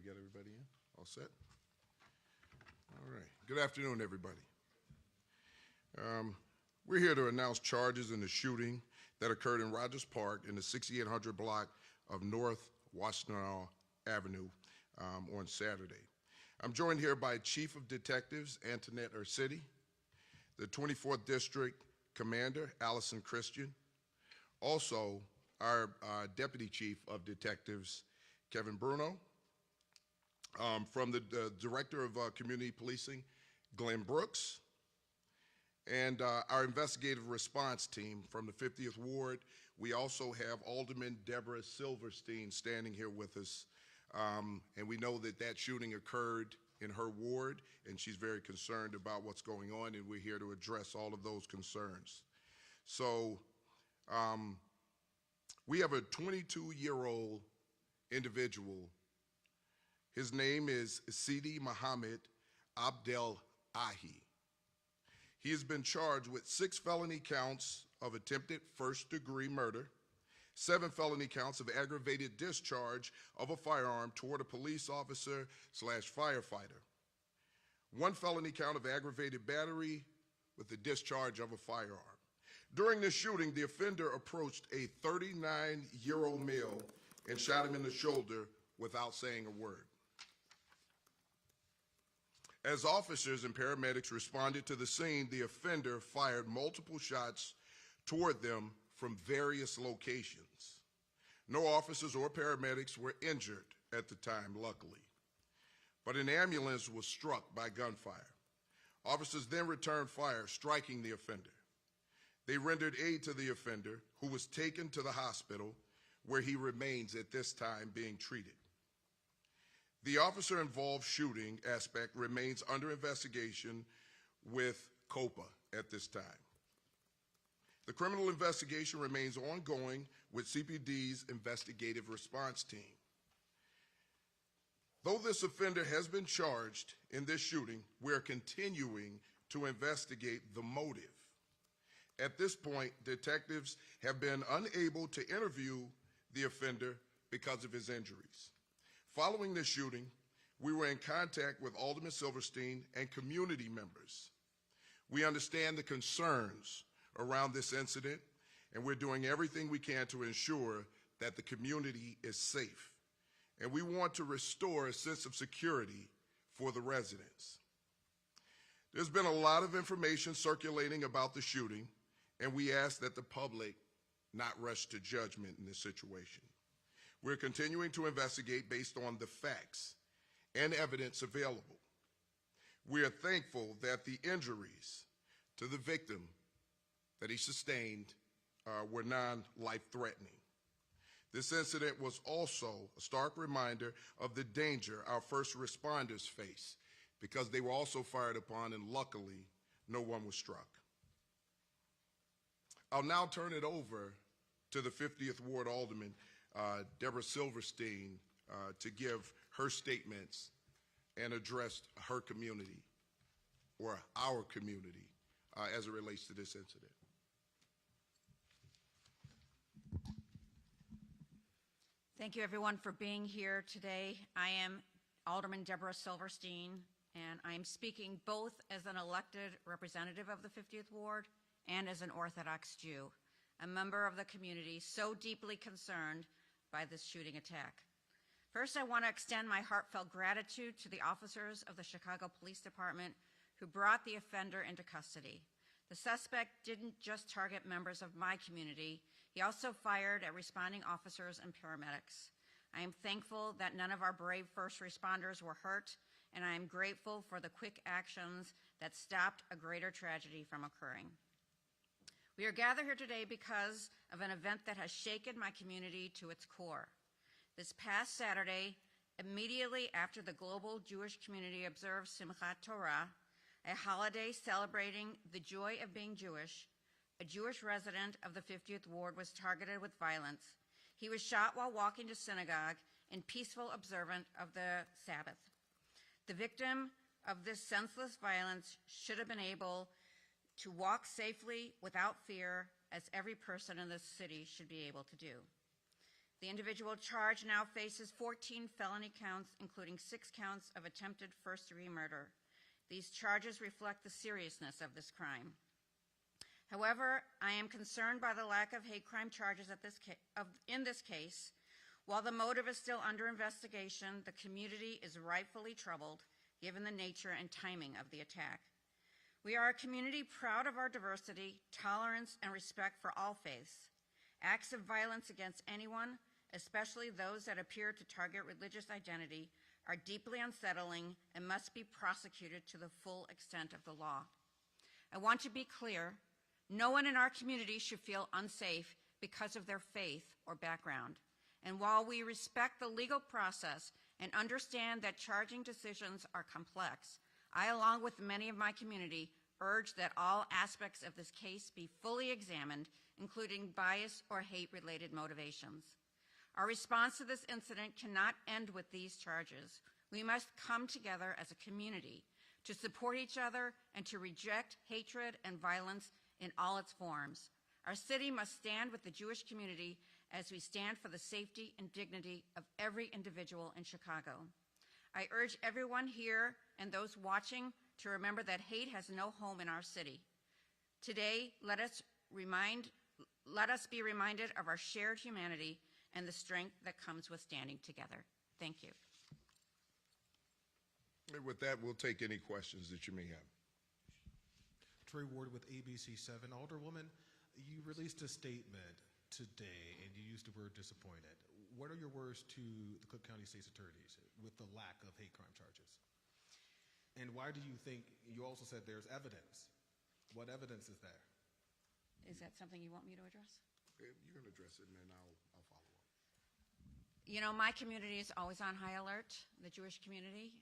got everybody in? All set? All right. Good afternoon, everybody. We're here to announce charges in the shooting that occurred in Rogers Park in the 6800 block of North West Avenue on Saturday. I'm joined here by Chief of Detectives Antoinette Ursitti, the 24th District Commander Allison Christian, also our Deputy Chief of Detectives Kevin Bruno, from the Director of Community Policing Glenn Brooks, and our investigative response team from the 50th Ward. We also have Alderman Deborah Silverstein standing here with us, and we know that that shooting occurred in her ward, and she's very concerned about what's going on, and we're here to address all of those concerns. So we have a 22-year-old individual. His name is Sidi Mohammed Abdel Ahi. He has been charged with 6 felony counts of attempted first-degree murder, 7 felony counts of aggravated discharge of a firearm toward a police officer / firefighter, 1 felony count of aggravated battery with the discharge of a firearm. During this shooting, the offender approached a 39-year-old male and shot him in the shoulder without saying a word. As officers and paramedics responded to the scene, the offender fired multiple shots toward them from various locations. No officers or paramedics were injured at the time, luckily, but an ambulance was struck by gunfire. Officers then returned fire, striking the offender. They rendered aid to the offender, who was taken to the hospital, where he remains at this time being treated. The officer-involved shooting aspect remains under investigation with COPA at this time. The criminal investigation remains ongoing with CPD's investigative response team. Though this offender has been charged in this shooting, we are continuing to investigate the motive. At this point, detectives have been unable to interview the offender because of his injuries. Following this shooting, we were in contact with Alderman Silverstein and community members. We understand the concerns around this incident, and we're doing everything we can to ensure that the community is safe. And we want to restore a sense of security for the residents. There's been a lot of information circulating about the shooting, and we ask that the public not rush to judgment in this situation. We're continuing to investigate based on the facts and evidence available. We are thankful that the injuries to the victim that he sustained were non-life-threatening. This incident was also a stark reminder of the danger our first responders face, because they were also fired upon, and luckily, no one was struck. I'll now turn it over to the 50th Ward Alderman, Deborah Silverstein, to give her statements and address her community, or our community, as it relates to this incident. Thank you, everyone, for being here today. I am Alderman Deborah Silverstein, and I'm speaking both as an elected representative of the 50th Ward and as an Orthodox Jew, a member of the community so deeply concerned by this shooting attack. First, I want to extend my heartfelt gratitude to the officers of the Chicago Police Department who brought the offender into custody. The suspect didn't just target members of my community, he also fired at responding officers and paramedics. I am thankful that none of our brave first responders were hurt, and I am grateful for the quick actions that stopped a greater tragedy from occurring. We are gathered here today because of an event that has shaken my community to its core. This past Saturday, immediately after the global Jewish community observed Simchat Torah, a holiday celebrating the joy of being Jewish, a Jewish resident of the 50th Ward was targeted with violence. He was shot while walking to synagogue in peaceful observance of the Sabbath. The victim of this senseless violence should have been able to walk safely without fear, as every person in this city should be able to do. The individual charged now faces 14 felony counts, including 6 counts of attempted first-degree murder. These charges reflect the seriousness of this crime. However, I am concerned by the lack of hate crime charges in this case. While the motive is still under investigation, the community is rightfully troubled, given the nature and timing of the attack. We are a community proud of our diversity, tolerance, and respect for all faiths. Acts of violence against anyone, especially those that appear to target religious identity, are deeply unsettling and must be prosecuted to the full extent of the law. I want to be clear, no one in our community should feel unsafe because of their faith or background. And while we respect the legal process and understand that charging decisions are complex, I, along with many of my community, urge that all aspects of this case be fully examined, including bias or hate-related motivations. Our response to this incident cannot end with these charges. We must come together as a community to support each other and to reject hatred and violence in all its forms. Our city must stand with the Jewish community as we stand for the safety and dignity of every individual in Chicago. I urge everyone here and those watching to remember that hate has no home in our city. Today, let us be reminded of our shared humanity and the strength that comes with standing together. Thank you. And with that, we'll take any questions that you may have. Trey Ward with ABC 7. Alderwoman, you released a statement today and you used the word disappointed. What are your words to the Cook County State's attorneys with the lack of hate crime charges? And why do you think, you also said there's evidence. What evidence is there? Is that something you want me to address? You're going to address it, and then I'll follow up. You know, my community is always on high alert, the Jewish community,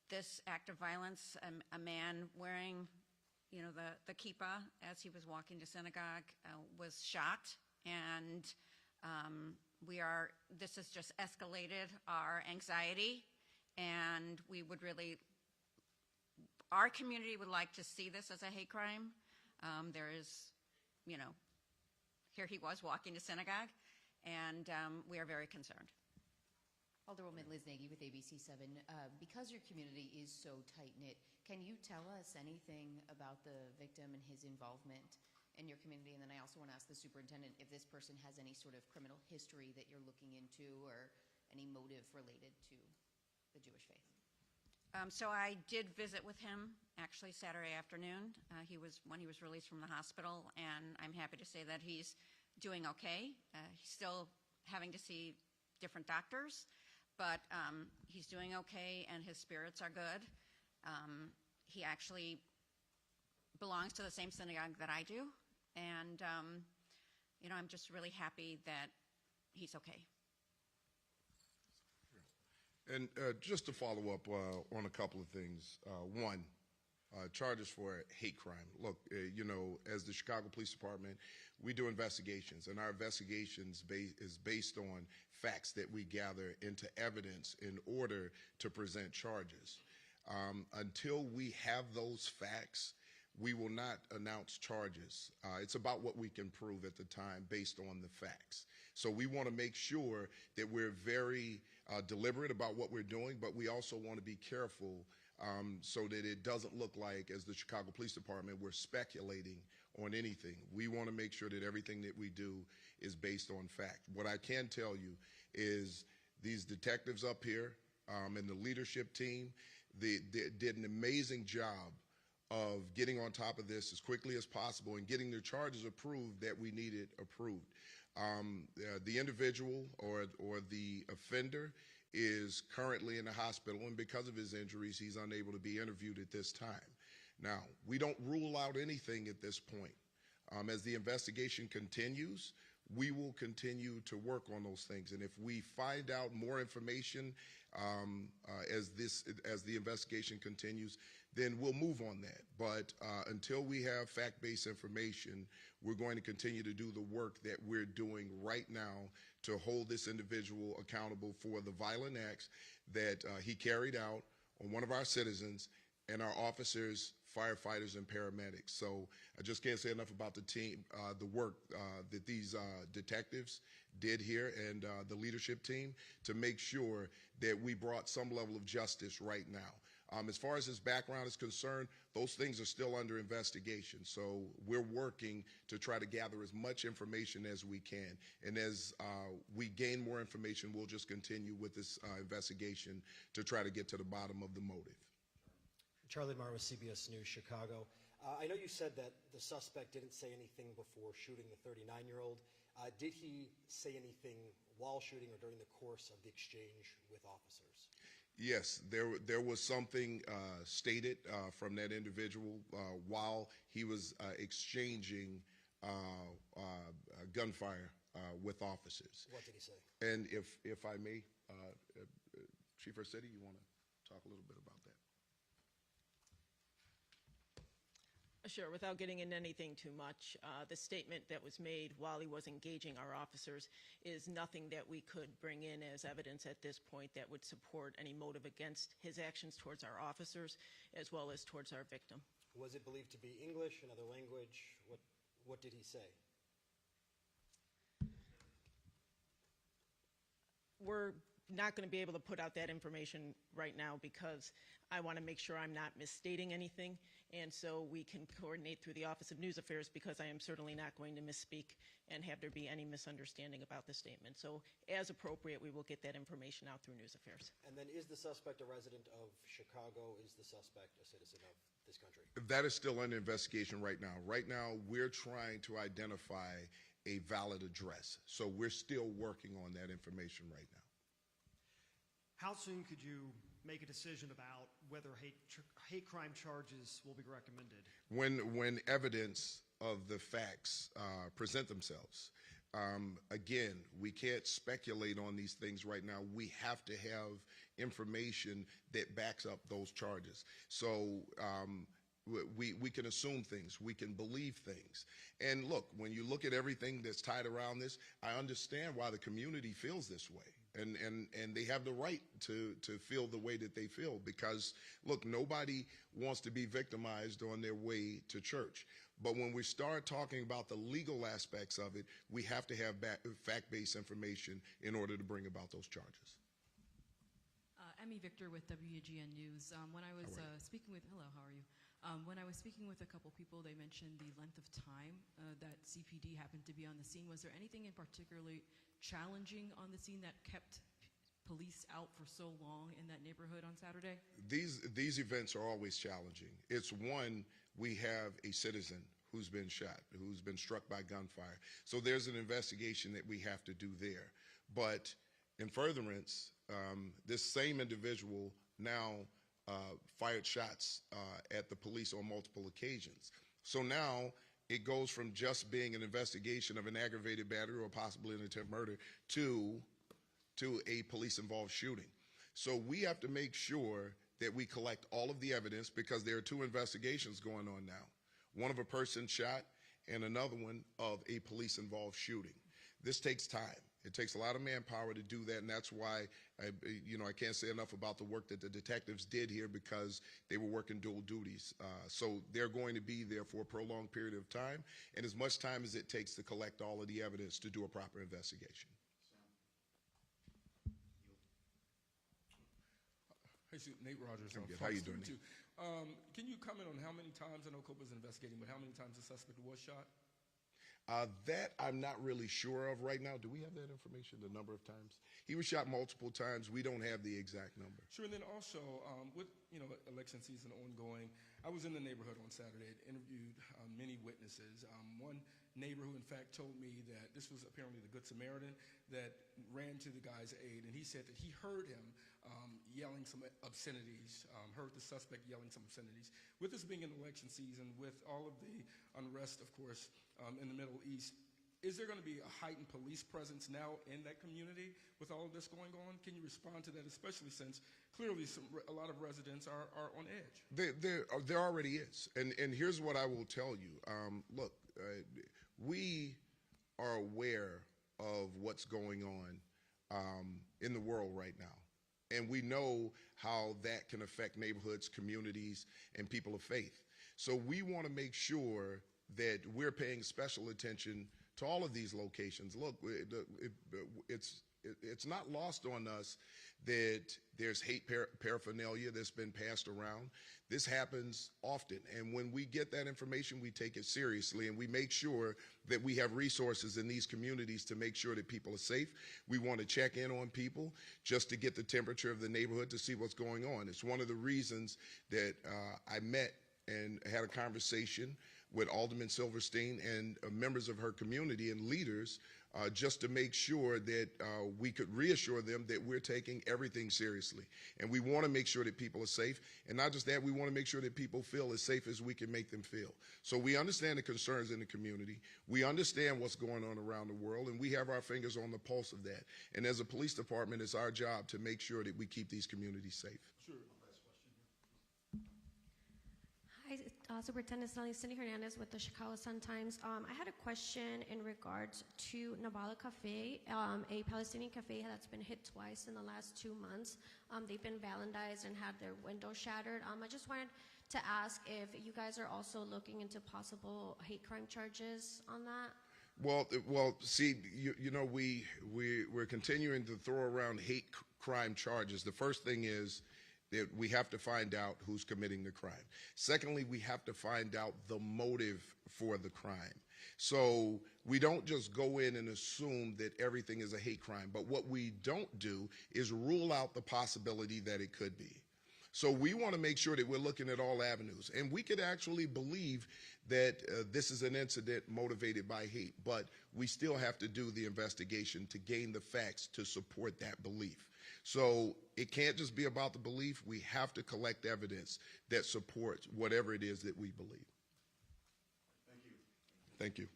this act of violence, a man wearing, you know, the kippah as he was walking to synagogue was shot, and this has just escalated our anxiety, and our community would like to see this as a hate crime. There is, you know, here he was walking to synagogue, and we are very concerned. Alderwoman Liz Nagy with ABC 7. Because your community is so tight-knit, can you tell us anything about the victim and his involvement in your community? And then I also want to ask the superintendent if this person has any sort of criminal history that you're looking into or any motive related to the Jewish faith. So I did visit with him actually Saturday afternoon. When he was released from the hospital, and I'm happy to say that he's doing okay. He's still having to see different doctors, but he's doing okay and his spirits are good. He actually belongs to the same synagogue that I do, and you know, I'm just really happy that he's okay. And just to follow up on a couple of things. One, charges for hate crime. Look, you know, as the Chicago Police Department, we do investigations, and our investigations is based on facts that we gather into evidence in order to present charges. Until we have those facts, we will not announce charges. It's about what we can prove at the time based on the facts. So we want to make sure that we're very deliberate about what we're doing, but we also want to be careful so that it doesn't look like, as the Chicago Police Department, we're speculating on anything. We want to make sure that everything that we do is based on fact. What I can tell you is these detectives up here and the leadership team, they did an amazing job of getting on top of this as quickly as possible and getting their charges approved that we needed approved. The individual or the offender is currently in the hospital, and because of his injuries, he's unable to be interviewed at this time. Now, we don't rule out anything at this point. As the investigation continues, we will continue to work on those things, and if we find out more information as the investigation continues, then we'll move on that. But until we have fact-based information, we're going to continue to do the work that we're doing right now to hold this individual accountable for the violent acts that he carried out on one of our citizens, and our officers firefighters and paramedics. So I just can't say enough about the team, the work that these detectives did here and the leadership team to make sure that we brought some level of justice right now. As far as his background is concerned, those things are still under investigation. So we're working to try to gather as much information as we can. And as we gain more information, we'll just continue with this investigation to try to get to the bottom of the motive. Charlie Marr with CBS News, Chicago. I know you said that the suspect didn't say anything before shooting the 39-year-old. Did he say anything while shooting or during the course of the exchange with officers? Yes, there was something stated from that individual while he was exchanging gunfire with officers. What did he say? And if I may, Chief Arcetti, you want to talk a little bit about that? Sure, without getting into anything too much, the statement that was made while he was engaging our officers is nothing that we could bring in as evidence at this point that would support any motive against his actions towards our officers as well as towards our victim. Was it believed to be English, another language? What did he say? We're not going to be able to put out that information right now because I want to make sure I'm not misstating anything, and so we can coordinate through the Office of News Affairs because I am certainly not going to misspeak and have there be any misunderstanding about the statement. So as appropriate, we will get that information out through News Affairs. And then is the suspect a resident of Chicago? Is the suspect a citizen of this country? That is still under investigation right now. Right now, we're trying to identify a valid address. So we're still working on that information right now. How soon could you make a decision about whether hate crime charges will be recommended? When evidence of the facts present themselves. Again, we can't speculate on these things right now. We have to have information that backs up those charges. So we can assume things, we can believe things. And look, when you look at everything that's tied around this, I understand why the community feels this way. And they have the right to feel the way that they feel because, look, nobody wants to be victimized on their way to church. But when we start talking about the legal aspects of it, we have to have fact-based information in order to bring about those charges. Emmy Victor with WBBM News. When I was speaking with, hello, how are you? When I was speaking with a couple people, they mentioned the length of time that CPD happened to be on the scene. Was there anything in particularly challenging on the scene that kept police out for so long in that neighborhood on Saturday? These events are always challenging. It's one, we have a citizen who's been shot, who's been struck by gunfire. So there's an investigation that we have to do there. But in furtherance, this same individual now fired shots at the police on multiple occasions. So now it goes from just being an investigation of an aggravated battery or possibly an attempt murder to a police-involved shooting. So we have to make sure that we collect all of the evidence because there are two investigations going on now. One of a person shot and another one of a police-involved shooting. This takes time. It takes a lot of manpower to do that, and that's why I can't say enough about the work that the detectives did here because they were working dual duties. So they're going to be there for a prolonged period of time, and as much time as it takes to collect all of the evidence to do a proper investigation. Hey, Nate Rogers. How you doing, Nate? Can you comment on how many times, I know Cope was investigating, but how many times the suspect was shot? That I'm not really sure of right now. Do we have that information, the number of times? He was shot multiple times. We don't have the exact number. Sure, and then also, with election season ongoing, I was in the neighborhood on Saturday, interviewed many witnesses. One neighbor who in fact told me that this was apparently the Good Samaritan that ran to the guy's aid, and he said that he heard him yelling some obscenities, heard the suspect yelling some obscenities. With this being an election season, with all of the unrest, of course, in the Middle East, is there going to be a heightened police presence now in that community with all of this going on? Can you respond to that, especially since clearly a lot of residents are on edge? There already is. And here's what I will tell you. Look, we are aware of what's going on in the world right now. And we know how that can affect neighborhoods, communities, and people of faith. So we want to make sure that we're paying special attention to all of these locations. Look, it's not lost on us that there's hate paraphernalia that's been passed around. This happens often, and when we get that information, we take it seriously, and we make sure that we have resources in these communities to make sure that people are safe. We want to check in on people just to get the temperature of the neighborhood to see what's going on. It's one of the reasons that I met and had a conversation with Alderman Silverstein and members of her community and leaders just to make sure that we could reassure them that we're taking everything seriously. And we want to make sure that people are safe. And not just that, we want to make sure that people feel as safe as we can make them feel. So we understand the concerns in the community. We understand what's going on around the world, and we have our fingers on the pulse of that. And as a police department, it's our job to make sure that we keep these communities safe. Sure. Hi, Superintendent Cindy Hernandez with the Chicago Sun-Times. I had a question in regards to Nabala Cafe, a Palestinian cafe that's been hit twice in the last 2 months. They've been vandalized and had their windows shattered. I just wanted to ask if you guys are also looking into possible hate crime charges on that. Well, see, you know, we're continuing to throw around hate crime charges. The first thing is that we have to find out who's committing the crime. Secondly, we have to find out the motive for the crime. So we don't just go in and assume that everything is a hate crime, but what we don't do is rule out the possibility that it could be. So we want to make sure that we're looking at all avenues. And we could actually believe that this is an incident motivated by hate, but we still have to do the investigation to gain the facts to support that belief. So it can't just be about the belief. We have to collect evidence that supports whatever it is that we believe. Thank you. Thank you.